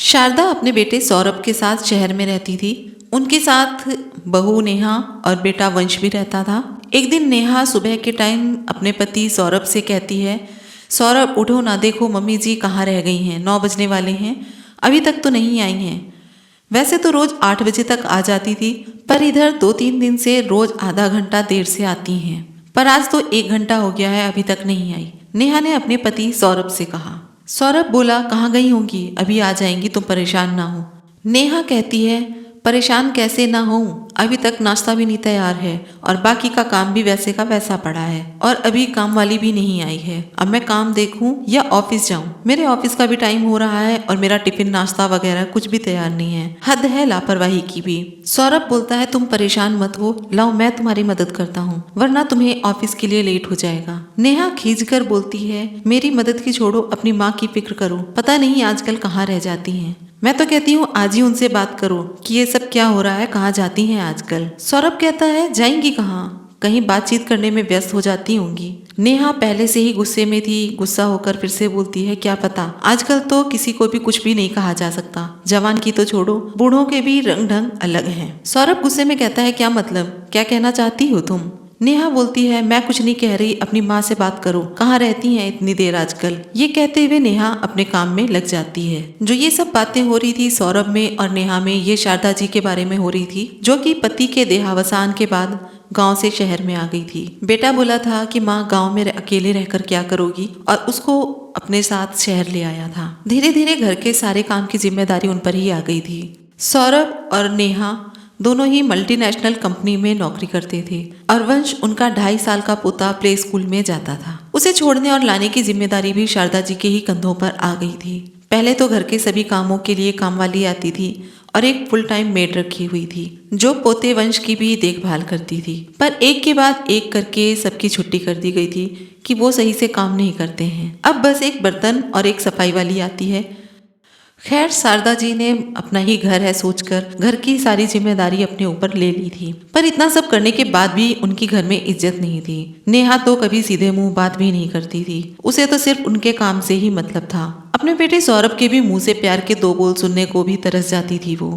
शारदा अपने बेटे सौरभ के साथ शहर में रहती थी। उनके साथ बहू नेहा और बेटा वंश भी रहता था। एक दिन नेहा सुबह के टाइम अपने पति सौरभ से कहती है, सौरभ उठो ना, देखो मम्मी जी कहाँ रह गई हैं, 9 बजने वाले हैं, अभी तक तो नहीं आई हैं। वैसे तो रोज 8 बजे तक आ जाती थी, पर इधर 2-3 दिन से रोज आधा घंटा देर से आती हैं। पर आज तो 1 घंटा हो गया है, अभी तक नहीं आई। नेहा ने अपने पति सौरभ से कहा। सौरभ बोला, कहाँ गई होंगी, अभी आ जाएंगी, तुम परेशान ना हो। नेहा कहती है, परेशान कैसे ना हो, अभी तक नाश्ता भी नहीं तैयार है और बाकी का काम भी वैसे का वैसा पड़ा है और अभी काम वाली भी नहीं आई है। अब मैं काम देखूं या ऑफिस जाऊं, मेरे ऑफिस का भी टाइम हो रहा है और मेरा टिफिन नाश्ता वगैरह कुछ भी तैयार नहीं है। हद है लापरवाही की भी। सौरभ बोलता है, तुम परेशान मत हो, लाओ मैं तुम्हारी मदद करता हूँ, वरना तुम्हें ऑफिस के लिए लेट हो जाएगा। नेहा खींच कर बोलती है, मेरी मदद की छोड़ो, अपनी माँ की फिक्र करो, पता नहीं आजकल कहाँ रह जाती हैं। मैं तो कहती हूँ आज ही उनसे बात करो कि ये सब क्या हो रहा है, कहाँ जाती हैं आजकल। सौरभ कहता है, जाएंगी कहाँ, कहीं बातचीत करने में व्यस्त हो जाती होंगी। नेहा पहले से ही गुस्से में थी। गुस्सा होकर फिर से बोलती है, क्या पता, आजकल तो किसी को भी कुछ भी नहीं कहा जा सकता, जवान की तो छोड़ो, बूढ़ों के भी रंग ढंग अलग हैं। सौरभ गुस्से में कहता है, क्या मतलब, क्या कहना चाहती हो तुम। नेहा बोलती है, मैं कुछ नहीं कह रही, अपनी माँ से बात करो, कहाँ रहती हैं इतनी देर आजकल। ये कहते हुए नेहा अपने काम में लग जाती है। जो ये सब बातें हो रही थी सौरभ में और नेहा में, ये शारदा जी के बारे में हो रही थी, जो कि पति के देहावसान के बाद गांव से शहर में आ गई थी। बेटा बोला था कि माँ गांव में अकेले रहकर क्या करोगी, और उसको अपने साथ शहर ले आया था। धीरे धीरे घर के सारे काम की जिम्मेदारी उन पर ही आ गई थी। सौरभ और नेहा दोनों ही मल्टीनेशनल कंपनी में नौकरी करते थे और वंश, उनका 2.5 साल का पोता, प्ले स्कूल में जाता था। उसे छोड़ने और लाने की जिम्मेदारी भी शारदा जी के ही कंधों पर आ गई थी। पहले तो घर के सभी कामों के लिए कामवाली आती थी और एक फुल टाइम मेड रखी हुई थी, जो पोते वंश की भी देखभाल करती थी। पर एक के बाद एक करके सबकी छुट्टी कर दी गई थी कि वो सही से काम नहीं करते हैं। अब बस एक बर्तन और एक सफाई वाली आती है। खैर, शारदा जी ने अपना ही घर है सोचकर घर की सारी जिम्मेदारी अपने ऊपर ले ली थी। पर इतना सब करने के बाद भी उनकी घर में इज्जत नहीं थी। नेहा तो कभी सीधे मुंह बात भी नहीं करती थी, उसे तो सिर्फ उनके काम से ही मतलब था। अपने बेटे सौरभ के भी मुंह से प्यार के 2 बोल सुनने को भी तरस जाती थी वो।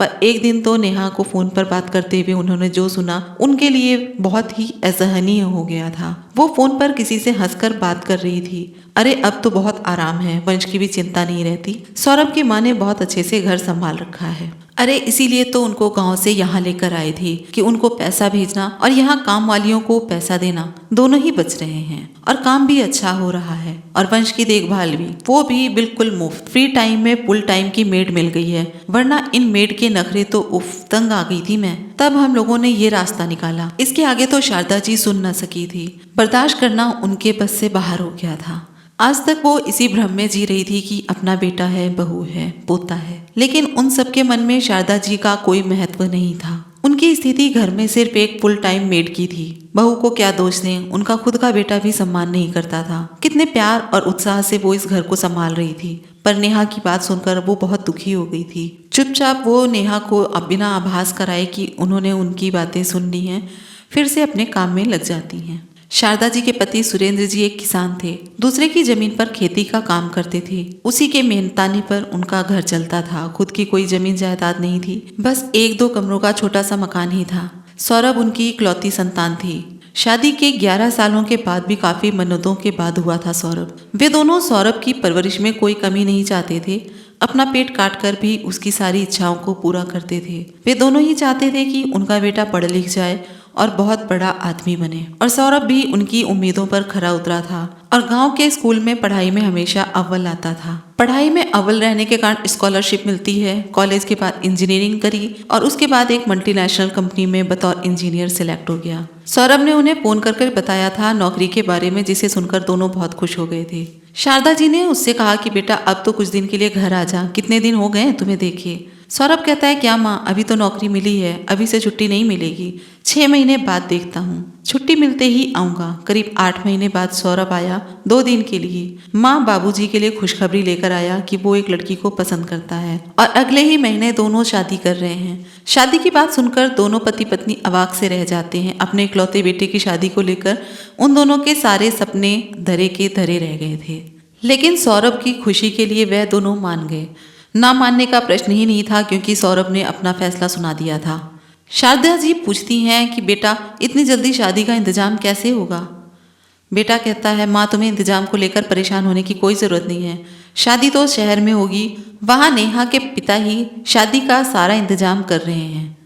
पर एक दिन तो नेहा को फोन पर बात करते हुए उन्होंने जो सुना, उनके लिए बहुत ही असहनीय हो गया था। वो फोन पर किसी से हंसकर बात कर रही थी। अरे अब तो बहुत आराम है, वंश की भी चिंता नहीं रहती, सौरभ की माँ ने बहुत अच्छे से घर संभाल रखा है। अरे इसीलिए तो उनको गांव से यहाँ लेकर आए थे कि उनको पैसा भेजना और यहाँ काम वालियों को पैसा देना, दोनों ही बच रहे हैं और काम भी अच्छा हो रहा है और वंश की देखभाल भी, वो भी बिल्कुल मुफ्त। फ्री टाइम में फुल टाइम की मेड मिल गई है, वरना इन मेड के नखरे तो उफ, तंग आ गई थी मैं। तब हम लोगों ने ये रास्ता निकाला। इसके आगे तो शारदा जी सुन न सकी थी। बर्दाश्त करना उनके बस से बाहर हो गया था। आज तक वो इसी भ्रम में जी रही थी कि अपना बेटा है, बहू है, पोता है, लेकिन उन सबके मन में शारदा जी का कोई महत्व नहीं था। उनकी स्थिति घर में सिर्फ एक फुल टाइम मेड की थी। बहू को क्या दोष दें, उनका खुद का बेटा भी सम्मान नहीं करता था। कितने प्यार और उत्साह से वो इस घर को संभाल रही थी। पर नेहा की बात सुनकर वो बहुत दुखी हो गई थी। चुपचाप वो नेहा को अब बिना आभास कराए कि उन्होंने उनकी बातें सुन ली हैं, फिर से अपने काम में लग जाती हैं। शारदा जी के पति सुरेंद्र जी एक किसान थे। दूसरे की जमीन पर खेती का काम करते थे। उसी के मेहनताने पर उनका घर चलता था। खुद की कोई जमीन जायदाद नहीं थी, बस 1-2 कमरों का छोटा सा मकान ही था। सौरभ उनकी इकलौती संतान थी। शादी के 11 सालों के बाद भी काफी मन्नतों के बाद हुआ था सौरभ। वे दोनों सौरभ की परवरिश में कोई कमी नहीं चाहते थे। अपना पेट काट कर भी उसकी सारी इच्छाओं को पूरा करते थे। वे दोनों ही चाहते थे कि उनका बेटा पढ़ लिख जाए और बहुत बड़ा आदमी बने, और सौरभ भी उनकी उम्मीदों पर खरा उतरा था और गांव के स्कूल में पढ़ाई में हमेशा अव्वल आता था। पढ़ाई में अव्वल रहने के कारण स्कॉलरशिप मिलती है। कॉलेज के बाद इंजीनियरिंग करी और उसके बाद एक मल्टीनेशनल कंपनी में बतौर इंजीनियर सिलेक्ट हो गया। सौरभ ने उन्हें फोन करके बताया था नौकरी के बारे में, जिसे सुनकर दोनों बहुत खुश हो गए थे। शारदा जी ने उससे कहा कि बेटा अब तो कुछ दिन के लिए घर आ जा, कितने दिन हो गए तुम्हें देखे। सौरभ कहता है, क्या माँ, अभी तो नौकरी मिली है, अभी से छुट्टी नहीं मिलेगी, 6 महीने बाद देखता हूँ, छुट्टी मिलते ही आऊँगा। करीब 8 महीने बाद सौरभ आया 2 दिन के लिए। माँ बाबूजी के लिए खुशखबरी लेकर आया कि वो एक लड़की को पसंद करता है और अगले ही महीने दोनों शादी कर रहे हैं। शादी की बात सुनकर दोनों पति पत्नी अवाक से रह जाते हैं। अपने इकलौते बेटे की शादी को लेकर उन दोनों के सारे सपने धरे के धरे रह गए थे, लेकिन सौरभ की खुशी के लिए वह दोनों मान गए। ना मानने का प्रश्न ही नहीं था क्योंकि सौरभ ने अपना फैसला सुना दिया था। शारदा जी पूछती हैं कि बेटा इतनी जल्दी शादी का इंतजाम कैसे होगा। बेटा कहता है माँ तुम्हें इंतजाम को लेकर परेशान होने की कोई ज़रूरत नहीं है, शादी तो शहर में होगी, वहाँ नेहा के पिता ही शादी का सारा इंतजाम कर रहे हैं।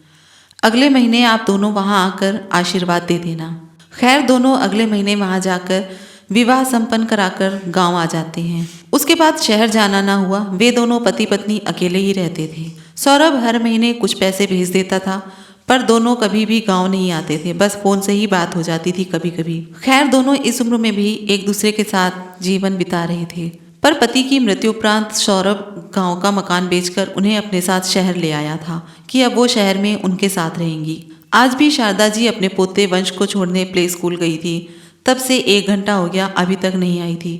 अगले महीने आप दोनों वहाँ आकर आशीर्वाद दे देना। खैर दोनों अगले महीने वहाँ जाकर विवाह संपन्न कराकर गांव आ जाते हैं। उसके बाद शहर जाना ना हुआ, वे दोनों पति पत्नी अकेले ही रहते थे। सौरभ हर महीने कुछ पैसे भेज देता था, पर दोनों कभी भी गांव नहीं आते थे, बस फोन से ही बात हो जाती थी कभी कभी। खैर दोनों इस उम्र में भी एक दूसरे के साथ जीवन बिता रहे थे, पर पति की मृत्यु उपरांत सौरभ गांव का मकान बेचकर उन्हें अपने साथ शहर ले आया था कि अब वो शहर में उनके साथ रहेंगी। आज भी शारदा जी अपने पोते वंश को छोड़ने प्ले स्कूल गई थी, तब से 1 घंटा हो गया अभी तक नहीं आई थी।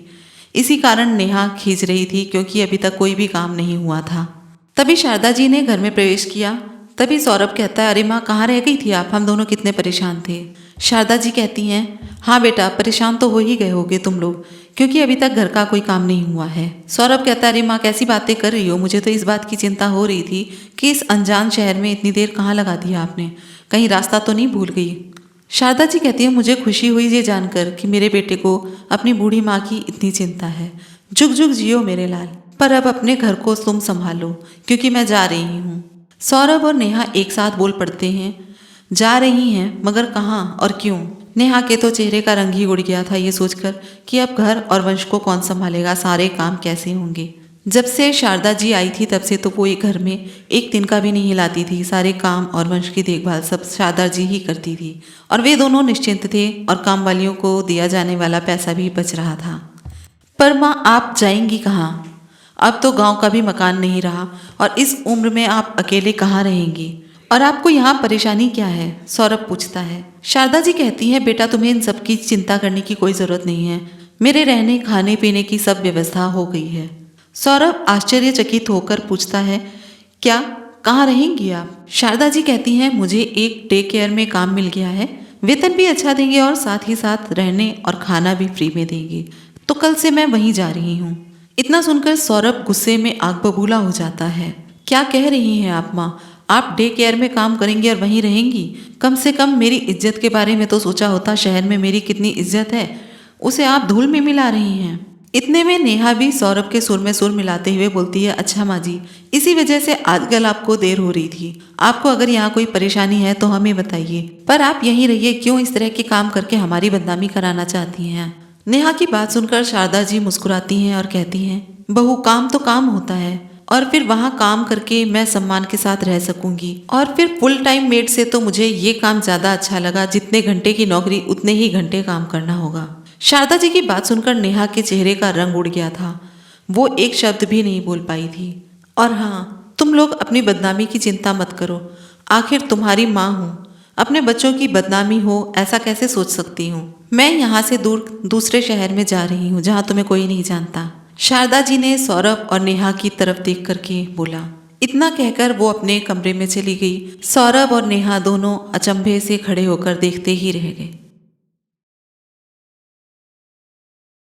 इसी कारण नेहा खींच रही थी क्योंकि अभी तक कोई भी काम नहीं हुआ था। तभी शारदा जी ने घर में प्रवेश किया। तभी सौरभ कहता है अरे माँ कहाँ रह गई थी आप, हम दोनों कितने परेशान थे। शारदा जी कहती हैं हाँ बेटा परेशान तो हो ही गए होगे तुम लोग, क्योंकि अभी तक घर का कोई काम नहीं हुआ है। सौरभ कहता है अरे माँ कैसी बातें कर रही हो, मुझे तो इस बात की चिंता हो रही थी कि इस अनजान शहर में इतनी देर कहाँ लगा दिया आपने, कहीं रास्ता तो नहीं भूल गई। शारदा जी कहती है मुझे खुशी हुई ये जानकर कि मेरे बेटे को अपनी बूढ़ी माँ की इतनी चिंता है। जुग जुग जियो मेरे लाल, पर अब अपने घर को तुम संभालो क्योंकि मैं जा रही हूँ। सौरभ और नेहा एक साथ बोल पड़ते हैं जा रही हैं मगर कहाँ और क्यों। नेहा के तो चेहरे का रंग ही उड़ गया था ये सोचकर कि अब घर और वंश को कौन संभालेगा, सारे काम कैसे होंगे। जब से शारदा जी आई थी तब से तो वो एक घर में एक दिन का भी नहीं हिलाती थी, सारे काम और वंश की देखभाल सब शारदा जी ही करती थी और वे दोनों निश्चिंत थे और काम वालियों को दिया जाने वाला पैसा भी बच रहा था। पर माँ आप जाएंगी कहाँ, अब तो गांव का भी मकान नहीं रहा और इस उम्र में आप अकेले कहाँ रहेंगी, और आपको यहाँ परेशानी क्या है, सौरभ पूछता है। शारदा जी कहती है बेटा तुम्हें इन सब की चिंता करने की कोई ज़रूरत नहीं है, मेरे रहने खाने पीने की सब व्यवस्था हो गई है। सौरभ आश्चर्यचकित होकर पूछता है क्या, कहाँ रहेंगी आप। शारदा जी कहती हैं मुझे एक डे केयर में काम मिल गया है, वेतन भी अच्छा देंगे और साथ ही साथ रहने और खाना भी फ्री में देंगे, तो कल से मैं वहीं जा रही हूँ। इतना सुनकर सौरभ गुस्से में आग बबूला हो जाता है। क्या कह रही हैं आप माँ, आप डे केयर में काम करेंगी और वहीं रहेंगी, कम से कम मेरी इज्जत के बारे में तो सोचा होता, शहर में मेरी कितनी इज्जत है उसे आप धूल में मिला रही हैं। इतने में नेहा भी सौरभ के सुर में सुर मिलाते हुए बोलती है अच्छा माँ जी, इसी वजह से आजकल आपको देर हो रही थी, आपको अगर यहाँ कोई परेशानी है तो हमें बताइए, पर आप यहीं रहिए, क्यों इस तरह के काम करके हमारी बदनामी कराना चाहती हैं। नेहा की बात सुनकर शारदा जी मुस्कुराती हैं और कहती हैं बहू काम तो काम होता है, और फिर वहाँ काम करके मैं सम्मान के साथ रह सकूंगी, और फिर फुल टाइम मेड से तो मुझे ये काम ज़्यादा अच्छा लगा, जितने घंटे की नौकरी उतने ही घंटे काम करना होगा। शारदा जी की बात सुनकर नेहा के चेहरे का रंग उड़ गया था, वो एक शब्द भी नहीं बोल पाई थी। और हाँ तुम लोग अपनी बदनामी की चिंता मत करो, आखिर तुम्हारी माँ हूँ, अपने बच्चों की बदनामी हो ऐसा कैसे सोच सकती हूँ। मैं यहाँ से दूर दूसरे शहर में जा रही हूँ जहाँ तुम्हें कोई नहीं जानता। शारदा जी ने सौरभ और नेहा की तरफ देख करके बोला। इतना कहकर वो अपने कमरे में चली गई। सौरभ और नेहा दोनों अचंभे से खड़े होकर देखते ही रह गए।